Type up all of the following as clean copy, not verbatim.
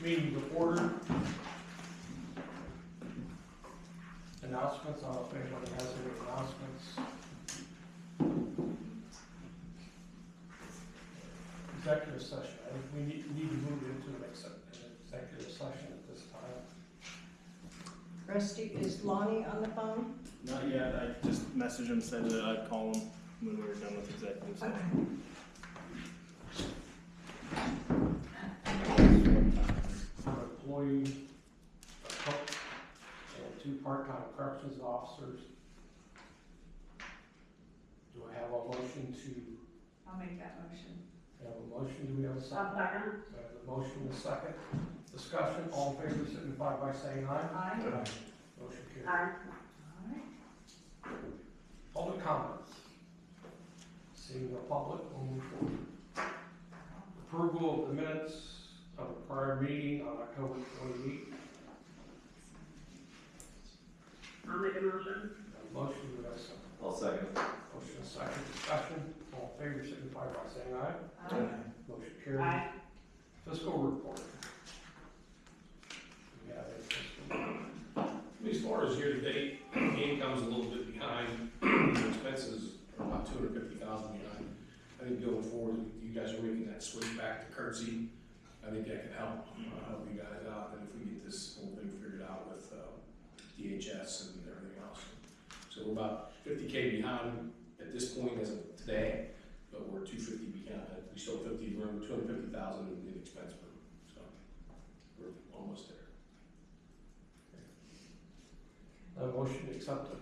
meeting to order. Announcements, I don't know if anybody has any announcements. Executive session, I think we need to move into an executive session at this time. Rusty, is Lonnie on the phone? Not yet, I just messaged him, said that I'd call him when we were done with executive session. An employee, a cook, and 2 part-time corrections officers. Do I have a motion to? I'll make that motion. We have a motion, do we have a second? I'll second. We have a motion and a second. Discussion, all in favor, signify by saying aye. Aye. Motion carries. Aye. All right. Public comments. Seeing the public, we'll move forward. Approval of the minutes of the prior meeting on October 28th. I'll make a motion. Motion, do we have a second? I'll second. Motion and second. Discussion, all in favor, signify by saying aye. Aye. Motion carries. Aye. Fiscal report. We have a fiscal report. As far as year-to-date, the income's a little bit behind, the expenses are about $250,000 behind. I think going forward, you guys are making that switch back to currency. I think that can help you guys out, and if we get this whole thing figured out with DHS and everything else. So we're about $50K behind at this point as of today, but we're $250 behind. We still have $250,000 in expense room, so we're almost there. A motion to accept the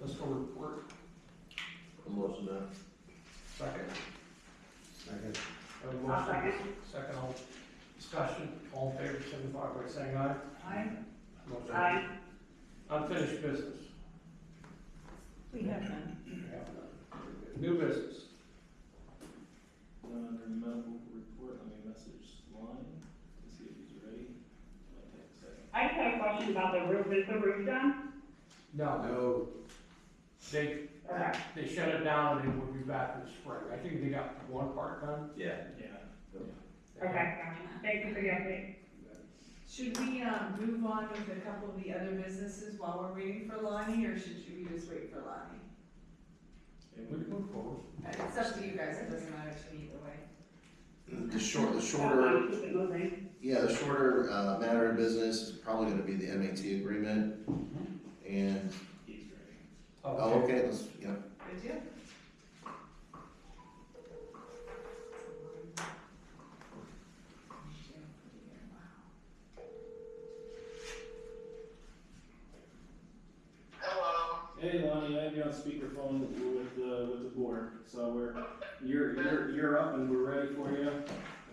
fiscal report. A motion that. Second. Second. Have a motion. Second, all discussion, all in favor, signify by saying aye. Aye. Motion. Aye. Unfinished business. We have none. We have none. New business. Under medical report, let me message Lonnie to see if he's ready. Might take a second. I just have a question about the roof. Is the roof done? No, No. Okay. they shut it down and they will be back in the spring. I think they got one part done. Yeah. Yeah. Okay. Thank you for the update. Should we, move on with a couple of the other businesses while we're waiting for Lonnie, or should we just wait for Lonnie? We can move forward. It's up to you guys, it doesn't matter to me either way. The shorter, Keep it moving. yeah, the shorter, matter of business is probably gonna be the MAT agreement, and, He's ready. oh, okay, let's, yeah. Good deal. Hey Lonnie, I have you on speakerphone with the board, so you're up and we're ready for you.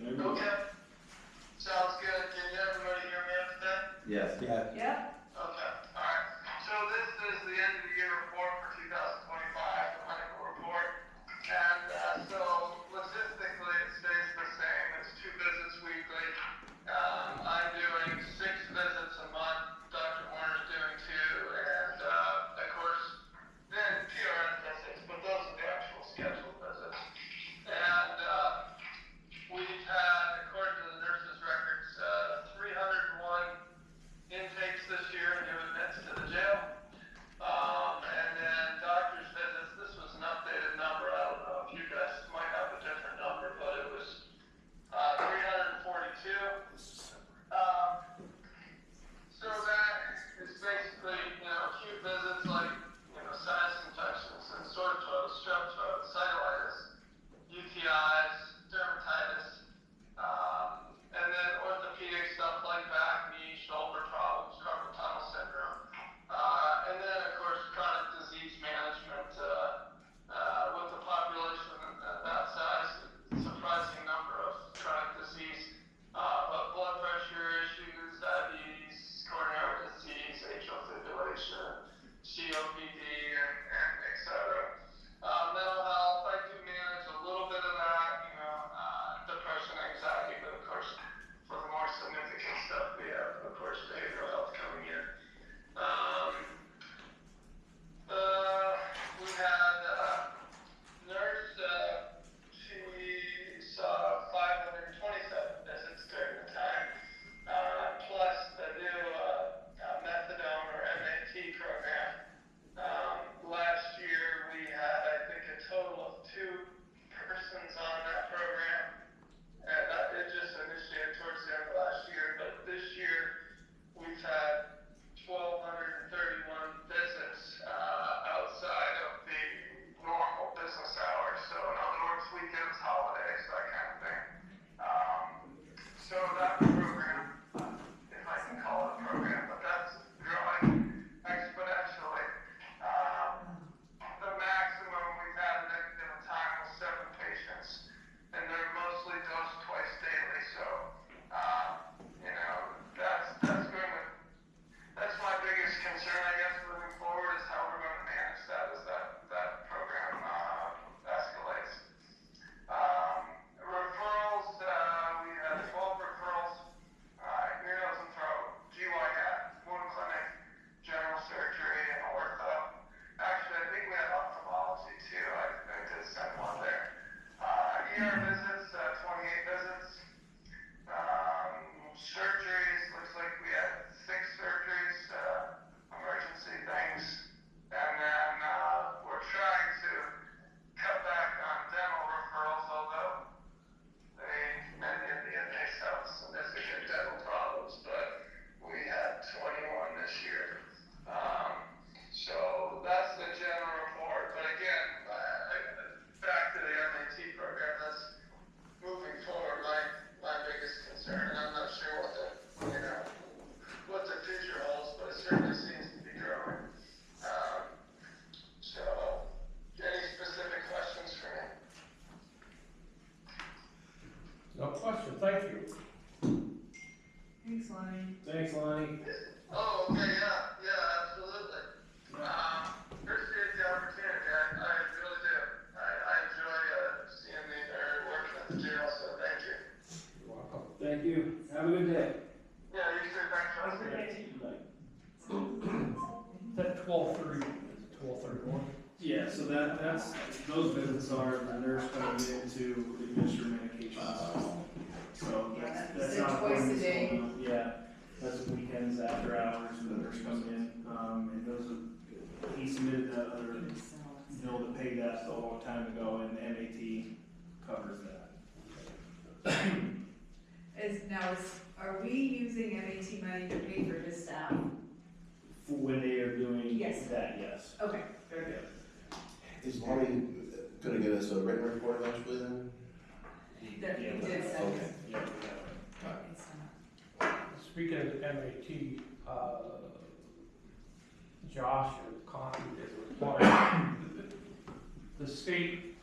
Okay. Sounds good. Can everybody hear me up to that? Yes. Yeah. Yep. Okay. All right. So this is the end of the year report for 2025, the medical report. And so logistically it stays the same. It's 2 visits weekly. I'm doing 6 visits a month. Dr. Warner's doing 2. And of course, then PRN visits, but those are the actual scheduled visits. And we've had, according to the nurses' records, 301 intakes this year. Lonnie. Thanks, Lonnie. Oh, okay, yeah, absolutely. Appreciate the opportunity, I really do. I enjoy, seeing me, or working at the jail, so thank you. You're welcome. Thank you. Have a good day. Yeah, you too, thanks, Have a good Rusty. day. Bye. Is that 12:31? Yeah, so that's, those visits are the nurse coming in to administer medications. So Yeah, that's is it not. twice a according to day? someone else. Yeah, that's weekends after hours when the nurse comes in, and those are, he submitted that other bill to pay that a long time ago, and MAT covers that. Are we using MAT money to pay for his staff? For when they are doing Yes. that, yes. Okay, very good. Is Lonnie gonna get us a written report eventually then? That he Yeah, did send okay. us. Yeah, we have it. It's not- Speaking of MAT, Josh or Connie is required. The state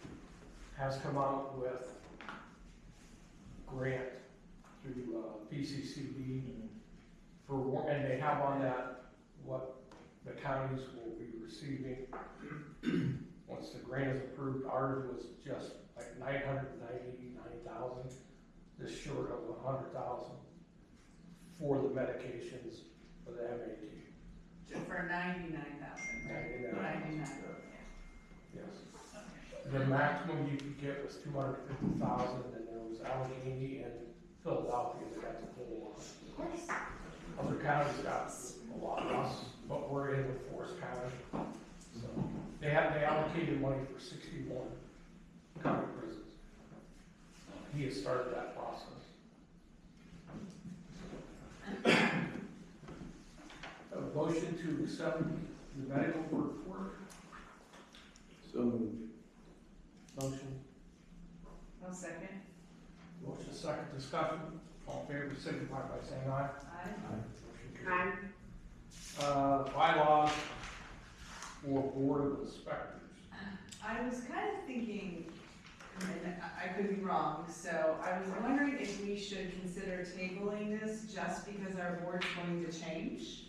has come out with grant through PCCD for, and they have on that what the counties will be receiving. Once the grant is approved, ours was just like 999,000, just short of 100,000 for the medications for the MAT. For 99,000, right? 99. Yes. The maximum you could get was 250,000, and there was Allegheny and Philadelphia that got the whole lot. Of course. Other counties got a lot less, but we're in with Forest County. So they allocated money for 61 county prisons. He has started that process. A motion to accept the medical report. So moved. Motion. One second. Motion second discussion. All in favor, signify by saying aye. Aye. Motion carries. Bylaws for Board of Inspectors. I was kind of thinking, and I could be wrong, so I was wondering if we should consider tabling this just because our board's going to change?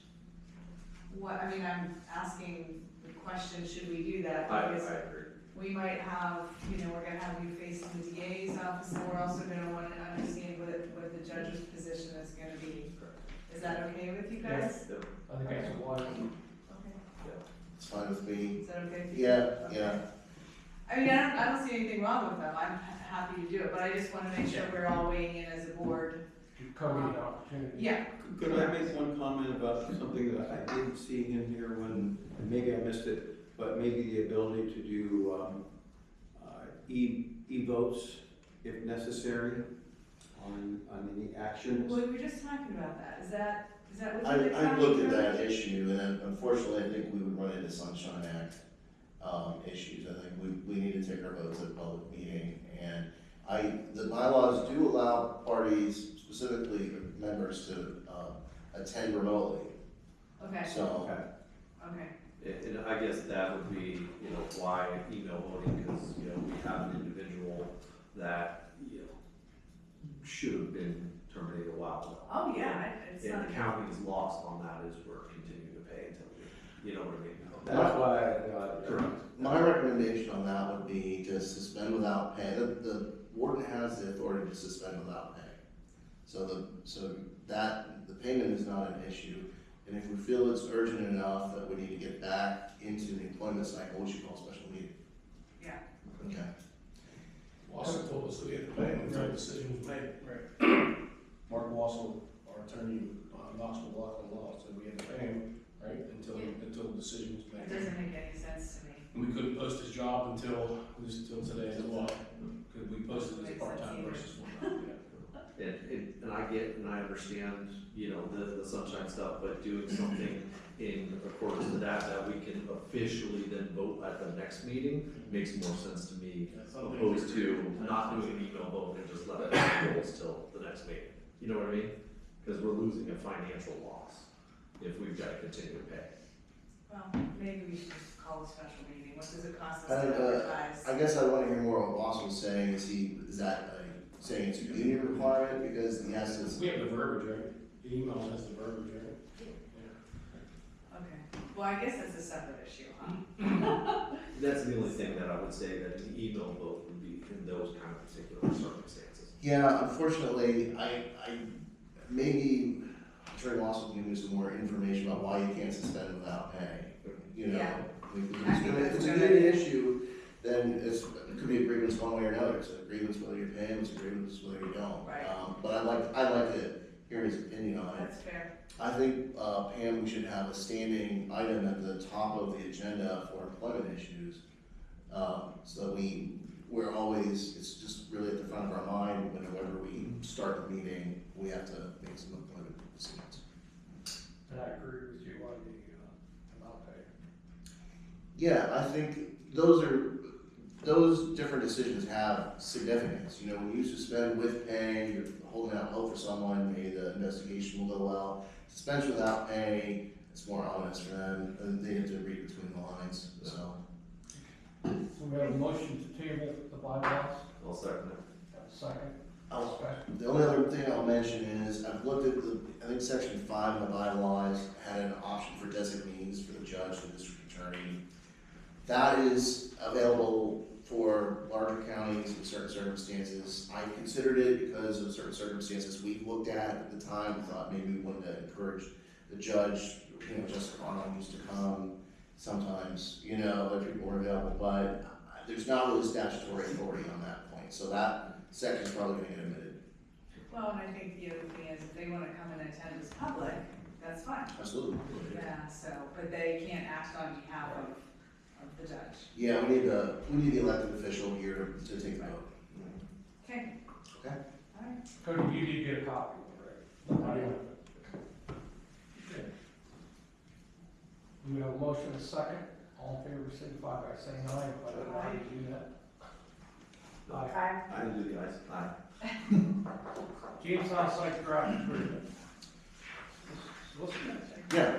I'm asking the question, should we do that? Because agree. we might have, we're gonna have you facing the DA's office, and we're also gonna wanna understand what the judge's position is gonna be. Is that okay with you guys? I think that's wise. Okay. It's fine with me. Is that okay with you? Yeah, Okay. yeah. I don't see anything wrong with them, I'm happy to do it, but I just wanna make sure we're all weighing in as a board. Give Cody an opportunity. Yeah, Could I make one comment about something that I didn't see in here when, and maybe I missed it, but maybe the ability to do, e-votes if necessary on any actions? well, we were just talking about that, is that what I, you're talking about? I looked at that issue, and unfortunately, I think we would run into Sunshine Act, issues. I think we need to take our votes at a public meeting, and the bylaws do allow parties, specifically members, to, attend remotely, Okay, so. okay, And I guess that would be, why email voting, because, we have an individual that, should have been terminated a while ago. oh, yeah, it's And not. the county's loss on that is we're continuing to pay until, you know what I mean? That's why I got it. Correct. My recommendation on that would be to suspend without pay. The warden has the authority to suspend without pay. So the payment is not an issue. And if we feel it's urgent enough that we need to get back into the employment cycle, we should call a special meeting. Yeah. Okay. Wassel told us that we had to pay him until the decision was made. Right. Mark Wassel, our attorney, Knoxville Law and Law, said we had to pay him, right, until the decision was It made. doesn't make any sense to me. And we couldn't post his job until today as well, because we posted as part-time versus full-time, yeah. And I get, and I understand, the sunshine stuff, but doing something in accordance to that we can officially then vote at the next meeting makes more sense to me, opposed to not doing an email vote and just let it roll till the next meeting. You know what I mean? Because we're losing a financial loss if we've got to continue to pay. Well, maybe we should just call a special meeting, what does it cost us And, to advertise? I guess I want to hear more what Boss was saying. Is that saying it's a union requirement because he has to? We have the verbiage, right? The email has the verbiage, right? Okay, well, I guess that's a separate issue, huh? That's the only thing that I would say, that an email vote would be in those kind of particular circumstances. Yeah, unfortunately, maybe Attorney Moss will give me some more information about why you can't suspend without pay. You know, Yeah. if it's a good issue, then it could be a grievance one way or another. It's a grievance whether you pay him, it's a grievance whether you don't. Right. But I'd like to hear his opinion on it. That's fair. I think, Pam, we should have a standing item at the top of the agenda for employment issues. So that we're always, it's just really at the front of our mind, whenever we start the meeting, we have to make some employment decisions. And I agree with you on the amount pay. Yeah, I think those different decisions have significance. You know, when you suspend with pay, you're holding out hope for someone, maybe the investigation will go well. Suspension without pay, it's more ominous for them, and they have to read between the lines, so. So we have a motion to table the bylaws. I'll second it. Have a second. Discussion. The only other thing I'll mention is, I've looked at I think section 5 of the bylaws had an option for designees for the judge, the district attorney. That is available for larger counties in certain circumstances. I considered it because of certain circumstances we've looked at the time. We thought maybe we wanted to encourage the judge, Justice Arnold used to come sometimes, other people were available, but there's not really statutory authority on that point. So that section's probably gonna get omitted. Well, and I think the other thing is, if they wanna come and attend as public, that's fine. Absolutely. Yeah, so, but they can't act on behalf of the judge. Yeah, we need the elected official here to take the vote. Okay. Okay. All right. Cody, you did get a copy of it, right? I do. Okay. We have a motion and a second. All in favor, signify by saying aye. If I don't know how to do that. Aye. I didn't do the eyes. Aye. Jamestown Psych draft agreement. What's that? Yeah.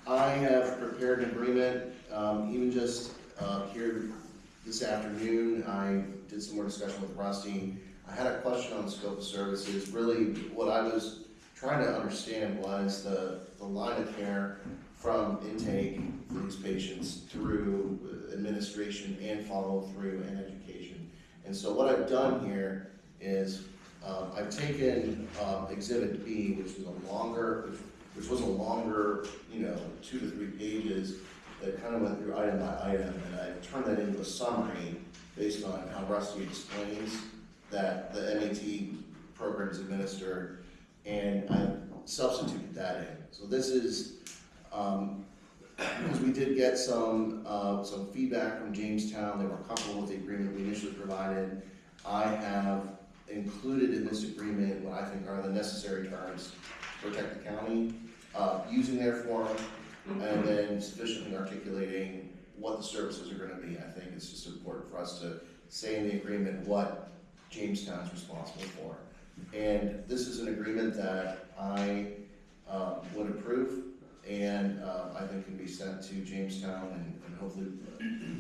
I have prepared an agreement, even just here this afternoon, I did some more discussion with Rusty. I had a question on the scope of services. Really, what I was trying to understand was the line of care from intake for these patients through administration and follow through and education. And so what I've done here is I've taken Exhibit B, which was a longer, 2 to 3 pages that kind of went through item by item, and I turned that into a summary based on how Rusty explains that the MAT program is administered, and I substituted that in. So this is, because we did get some feedback from Jamestown. They were comfortable with the agreement we initially provided. I have included in this agreement what I think are the necessary terms to protect the county, using their form, and then sufficiently articulating what the services are going to be. I think it's just important for us to say in the agreement what Jamestown's responsible for. And this is an agreement that I would approve, and I think can be sent to Jamestown, and hopefully,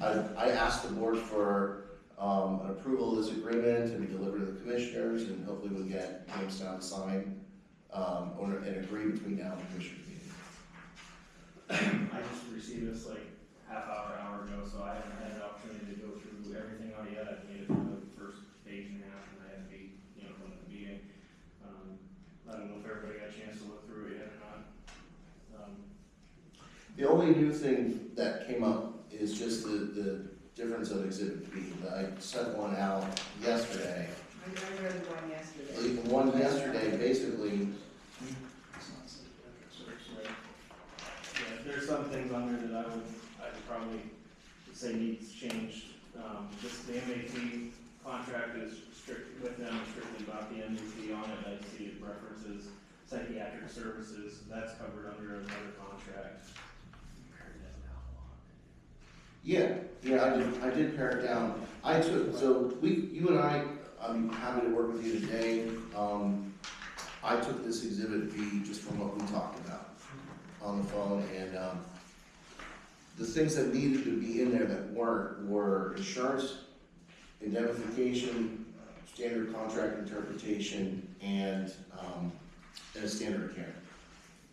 I asked the board for an approval of this agreement to be delivered to the commissioners, and hopefully we'll get Jamestown to sign and agree between now and the commissioners meeting. I just received this like hour ago, so I haven't had an opportunity to go through everything out yet. I've made it through the first page and a half, and I had to be, from the beginning. I don't know if everybody got a chance to look through it yet or not. The only new thing that came up is just the difference of Exhibit B. I sent one out yesterday. I read the one yesterday. The one yesterday, basically, Yeah, there's some things on there that I'd probably say needs changed. The MAT contract is strict with them, strictly about the MAT on it. I see it references psychiatric services, that's covered under another contract. yeah, I did pare it down. You and I, I'm happy to work with you today. I took this Exhibit B just from what we talked about on the phone, and the things that needed to be in there that weren't were insurance, indemnification, standard contract interpretation, and and a standard of care.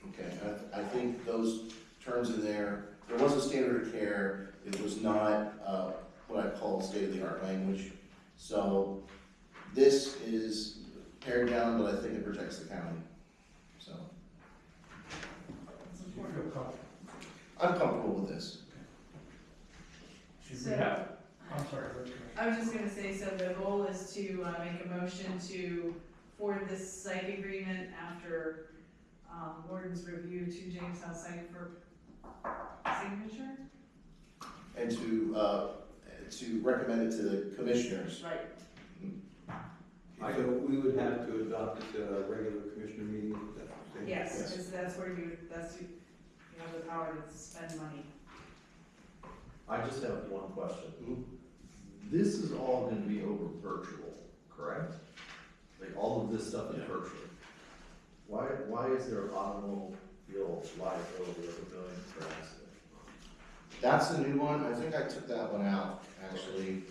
Okay, I think those terms in there was a standard of care, it was not, what I call state-of-the-art language. So this is pared down, but I think it protects the county, so. Do you feel comfortable? I'm comfortable with this. Should we have, I'm sorry, Rich. I was just gonna say, so the goal is to make a motion to forward this psych agreement after Warden's review to Jamestown Psych for signature? And to recommend it to the commissioners. Right. So we would have to adopt it at a regular commissioner meeting, is that what you're saying? Yes, Yes. because that's where you have the power to spend money. I just have one question. This is all gonna be over virtual, correct? Like, all of this stuff is virtual. Why is there automobile liability of $1 million per accident? That's the new one, I think I took that one out, actually.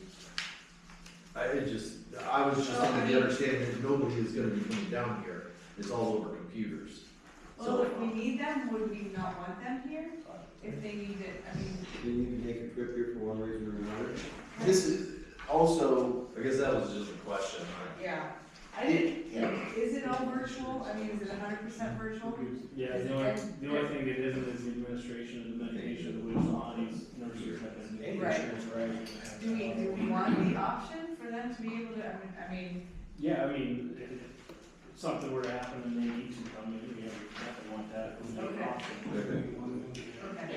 I was just under the understanding that nobody is gonna be coming down here, it's all over computers. Well, if we need them, would we not want them here? If they need it, I mean, Do you need to make a trip here for one reason or another? This is also, I guess that was just a question, yeah. I didn't, yeah, is it all virtual? I mean, is it 100% virtual? Yeah, the only thing it isn't is the administration of the medication, which Lonnie's nurses have been. Right. Right. Do we want the option for them to be able to, I mean, Yeah, I mean, if something were to happen and they need to come in, we definitely want that as an Okay. option. okay.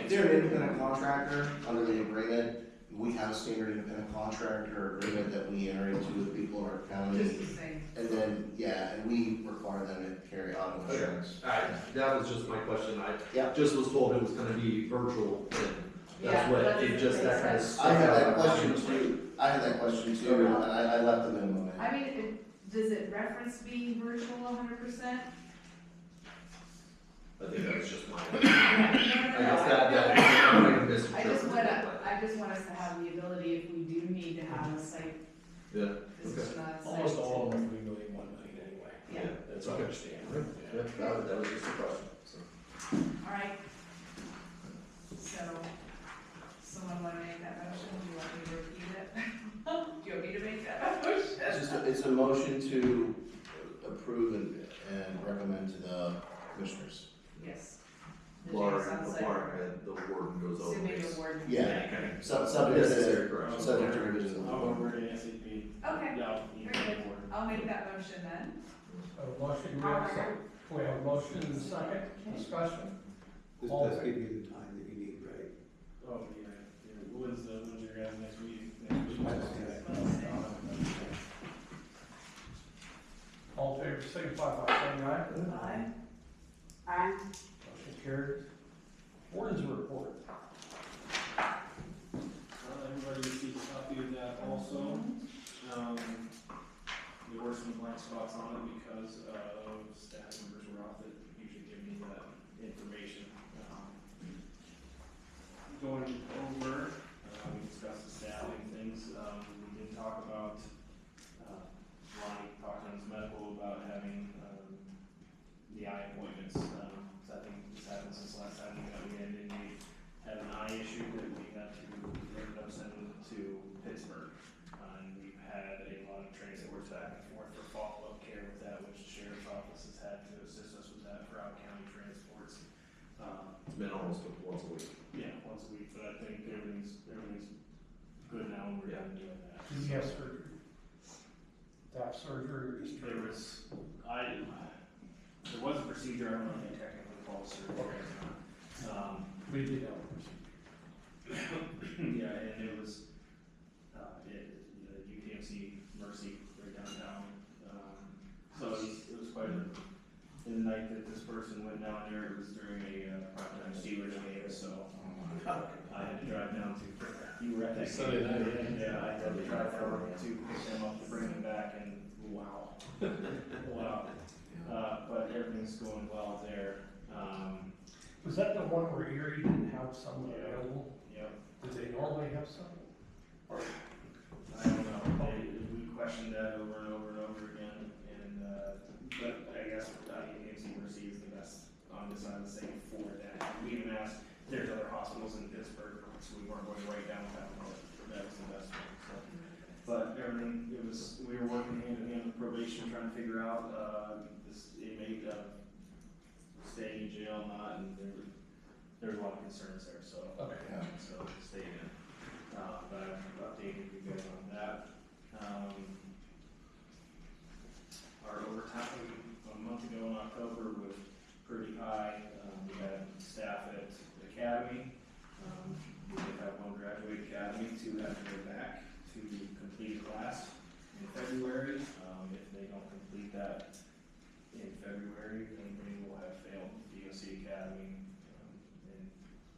if they're an independent contractor, under the agreement, we have a standard independent contractor agreement that we enter into with people in our county. Just the same. And then, yeah, and we require them to carry auto insurance. that was just my question, Yeah. I just was told it was gonna be virtual, and Yeah, that's what, that it just, that kind of makes stuck I had out. that question too, and I left the minimum in. I mean, does it reference being virtual 100%? I think that was just my, I I guess that, I might have misinterpreted it, but- I just want us to have the ability, if we do need to have a site Yeah, physician on site. Almost all of them are $3 million, $1 million anyway. Yeah. That's what I understand. yeah, that was just a question, so. All right. So, someone want to make that motion? Do you want me to repeat it? Do you want me to make that motion? It's a motion to approve and recommend to the commissioners. Yes. The Barring, Jamestown site. the warden goes over Assuming this. the warden. Yeah. Okay. Subject Necessary to, correction. subject to revisions of the I'll law. go over to SAP. Okay. Yeah, you can Very board. I'll make that motion then. A motion, we have a second. We have a motion and a second, discussion. This does give you the time that you need, right? Oh, yeah, when's your guys' next meeting? Next week? All in favor, signify by saying aye. Aye. Motion carries. Warden's report. Everybody received a copy of that also. There were some blank spots on it because of staff members were off that usually give me that information. Going over, we discussed the staffing things, we did talk about, Lonnie talked on his medical about having, the eye appointments, so I think this happened since last time we ended, we had an eye issue that we had to, ended up sending to Pittsburgh. And we've had a lot of transports back and forth for follow-up care with that, which the sheriff's office has had to assist us with that for out-of-county transports. It's been almost once a week. Yeah, once a week, but I think everything's good now and we're done doing that. Did he have surgery? To have surgery or just There was a procedure, I don't know if they technically call it surgery or not. We did have a procedure. Yeah, and it was, UTMC Mercy right downtown. So it was quite a, in the night that this person went down there, it was during a primetime Steelers game, so I had to drive down to, you were at that Sunday game. night. Yeah, I had to drive down to pick them up to bring them back, and wow. Wow. But everything's going well there. Was that the one where Erie didn't have someone available? Yep. Did they normally have someone? I don't know, we questioned that over and over and over again, and, but I guess, UNC Mercy is the best on this side of the state for that. We even asked, there's other hospitals in Pittsburgh, so we weren't going right downtown, but that was the best one, so. But everything, we were working hand in hand with probation, trying to figure out, this inmate, staying in jail, not, and there's a lot of concerns there, so. Okay. So stay in. But I've updated you guys on that. Our overtime a month ago in October was pretty high. We had staff at the academy. We did have one graduate academy, 2 have to go back to complete a class in February. If they don't complete that in February, then they will have failed the DOC academy. And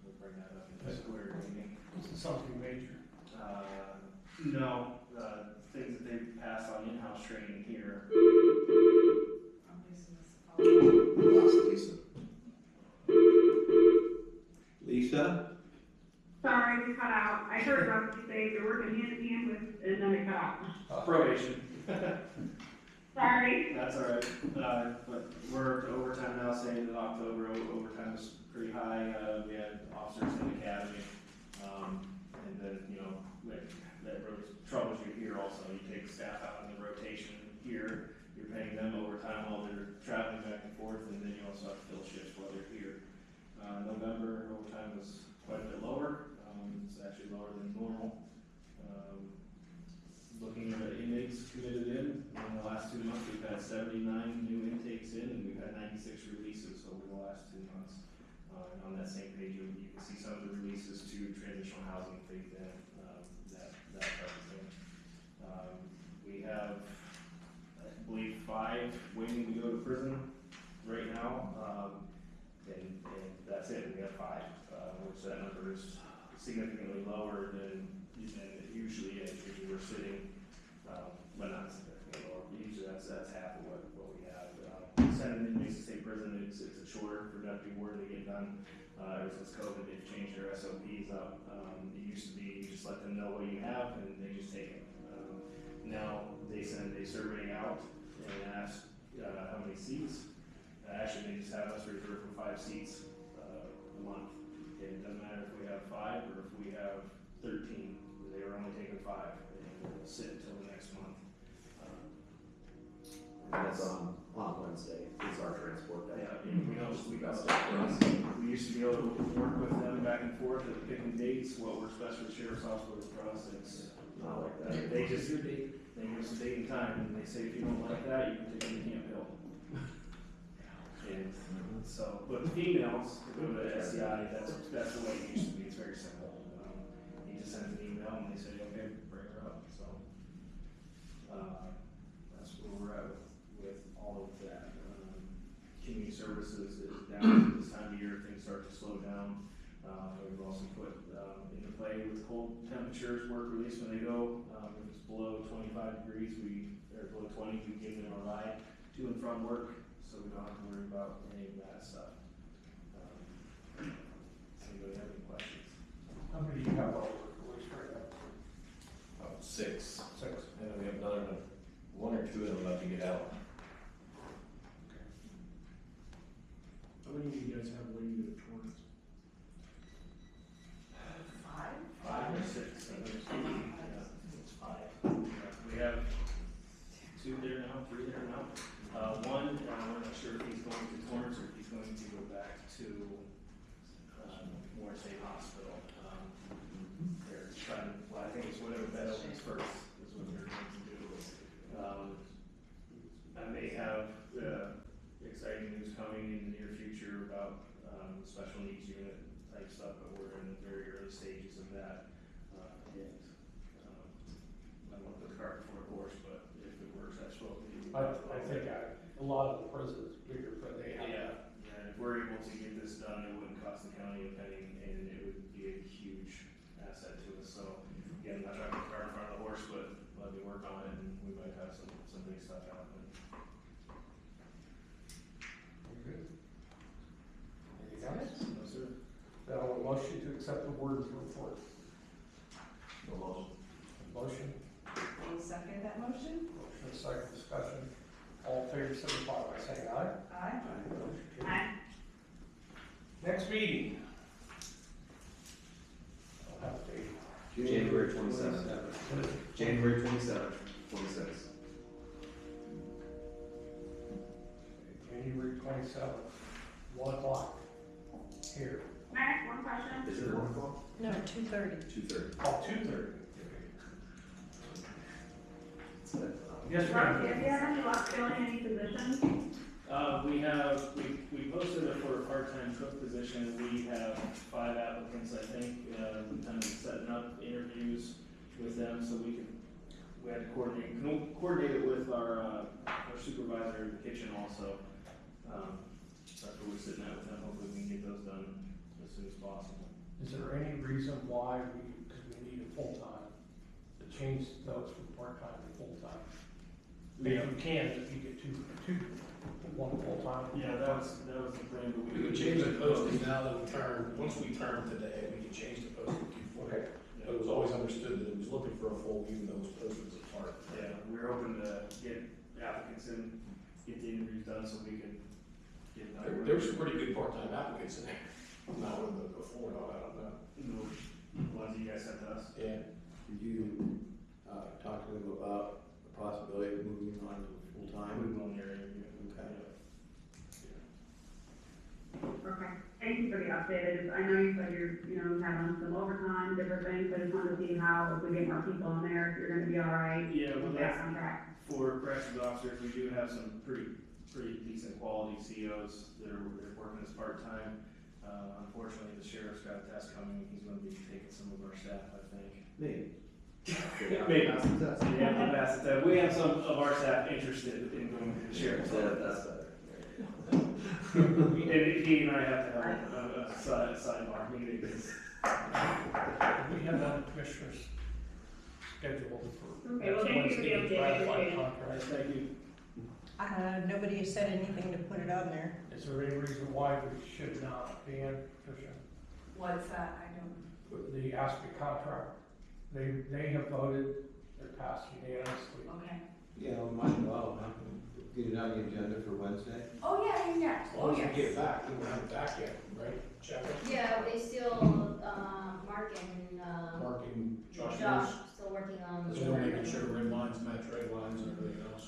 we'll bring that up in the February meeting. Is it something major? No, things that they pass on in-house training here. We lost Lisa. Lisa? Sorry, we cut out. I heard Rusty say they're working hand in hand with, and then it cut out. Probation. Sorry. That's all right. But we're to overtime now, saying that October overtime is pretty high. We had officers in the academy. And then, that really troubles you here also. You take staff out in the rotation here, you're paying them overtime while they're traveling back and forth, and then you also have to fill shifts while they're here. November overtime was quite a bit lower. It's actually lower than normal. Looking at inmates committed in the last 2 months, we've had 79 new intakes in, and we've had 96 releases over the last 2 months. And on that same page, you can see some of the releases to transitional housing, faith in, that type of thing. We have, I believe, 5 waiting to go to prison right now, and that's it. We have 5, which that number is significantly lower than it usually is. Usually we're sitting, but not significantly lower. Usually that's half of what we have. Sending inmates to state prison, it's a chore for deputy warden to get done. Ever since COVID, they've changed their SOPs up. It used to be you just let them know what you have and they just take it. Now they send a survey out and ask how many seats. Actually, they just have us reserved for 5 seats a month. And it doesn't matter if we have 5 or if we have 13. They are only taking 5 and we'll sit until the next month. And that's on Wednesday, it's our transport day. We used to be able to work with them back and forth at picking dates, what works best for the sheriff's office for us. It's Not like that. they give us a date and time, and they say if you don't like that, you can take it to Camp Hill. And so, but the females to go to SCI, that's the way it used to be. It's very simple. He just sends an email and they say, okay, bring her up. So that's where we're at with all of that. Community services is down this time of year. Things start to slow down. We've also put into play with cold temperatures, work release when they go. If it's below 25 degrees, or below 20, we give them a ride to and from work, so we don't have to worry about any of that stuff. Does anybody have any questions? How many do you have on work release right now? 6. 6. And then we have another 1 or 2 that would like to get out. How many do you guys have waiting to towards? 5 or 6. I think it's 5. We have 2 there now, 3 there now. One, I'm not sure if he's going to Torrance or if he's going to go back to Moore State Hospital. They're trying to, well, I think it's whatever bed opens first is what they're going to do. I may have exciting news coming in the near future about special needs unit type stuff, but we're in the very early stages of that. I don't want to put the cart before the horse, but if it works, I suppose. I think a lot of the prisons bigger, but they have. Yeah, if we're able to get this done, it wouldn't cost the county a penny, and it would be a huge asset to us. So, again, I'm not trying to put the cart in front of the horse, but let me work on it, and we might have some big stuff happening. Good. Anything else? No, sir. Then I want a motion to accept the warden's report. No motion. Motion. I'll second that motion. Motion, second discussion. All in favor? favor, signify by saying aye. Aye. Aye. Next meeting. I'll have a date. January 27th. January 27th, 26th. January 27th, 1 o'clock, here. Can I ask one question? Is it 1 o'clock? No, 2:30. 2:30. Oh, 2:30. Yes, Rob, ma'am. have you had any luck filling any positions? We posted it for a part-time cook position, we have 5 applicants, I think, we've kind of setting up interviews with them, so we had to coordinate it with our supervisor in the kitchen also. That's where we're sitting at with them, hopefully we can get those done as soon as possible. Is there any reason why because we need a full-time, to change those from part-time to full-time? If you can, if you get two, one full-time. Yeah, that was the plan, but We would change the posting now that we turn, once we turn today, we can change the posting to full. Okay. But it was always understood that it was looking for a full, even though it was posted as a part. Yeah, we were hoping to get applicants in, get the interviews done so we could get done. There were some pretty good part-time applicants in there. Not with the before, no, I don't know. The ones you guys sent to us. Yeah. Did you, talk to them about the possibility of moving on to full-time? We will hear it. Okay. Thank you for the update. I know you said you're, having some overtime, different things, I just wanted to see how, if we get more people in there, if you're gonna be all right. Yeah, well, with that's, that contract. for corrections officers, we do have some pretty decent quality COs that are working as part-time. Unfortunately, the sheriff's got a test coming, he's gonna be taking some of our staff, I think. Maybe. Maybe. Yeah, the best. We have some of our staff interested in going to the sheriff's. That's better. And he and I have to have a sidebar meeting. We have none commissioners scheduled for Okay, well, next thank you for the Wednesday, update. ratified Appreciate it. contract. Thank you. Nobody has said anything to put it on there. Is there any reason why we should not, Dan, Tricia, What's that? I don't, the ASPE contract? They have voted, they're passed unanimously. okay. Yeah, we might as well, huh? Get it on the agenda for Wednesday. Oh, yeah. As long as we get it back, we don't have it back yet, right? Check it. Yeah, they still, Mark and, Marking Josh Josh Hughes. still working on. So we're making sure red lines match red lines and everything else.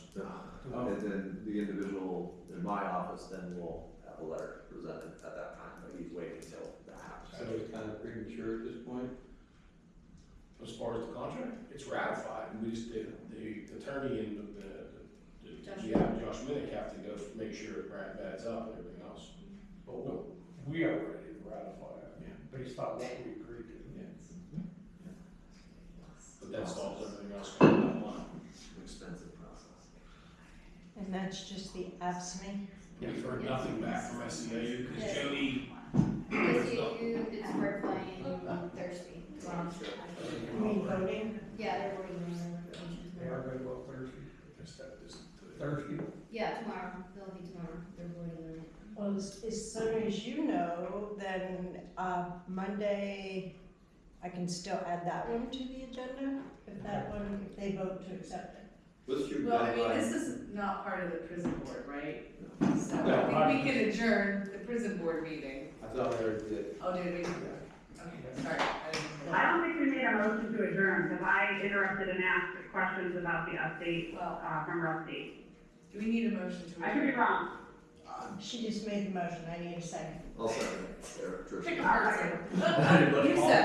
And then the individual in my office then will have a letter presented at that time, but he's waiting until that happens. So it's kind of premature at this point. As far as the contract, it's ratified, and we just did, the attorney and Josh Minnick have to go make sure it adds up and everything else. But we are ready to ratify it, Yeah. based on what we agreed to. But that stalls everything else coming down the line. Expensive process. And that's just the ASME. We've heard nothing back from SEAU, because Yeah. Jody, SEU is verifying Thursday. You mean voting? Yeah, they're voting on the applications They now. are gonna vote Thursday. Thursday? Yeah, tomorrow, they'll be tomorrow, they're voting on it. Well, as soon as you know, then, Monday, I can still add that one to the agenda, if they vote to accept it. What's your Well, I mean, deadline? this is not part of the prison board, right? So No, I think we can adjourn the prison board meeting. I thought I already did. Oh, did we? Okay, sorry. I didn't- I don't think we made a motion to adjourn, because I interrupted and asked questions about the update, from Rusty. Do we need a motion to adjourn? I could be wrong. She just made the motion, I need a second. I'll second it. There, Tricia. Pick a hard I didn't look You at all said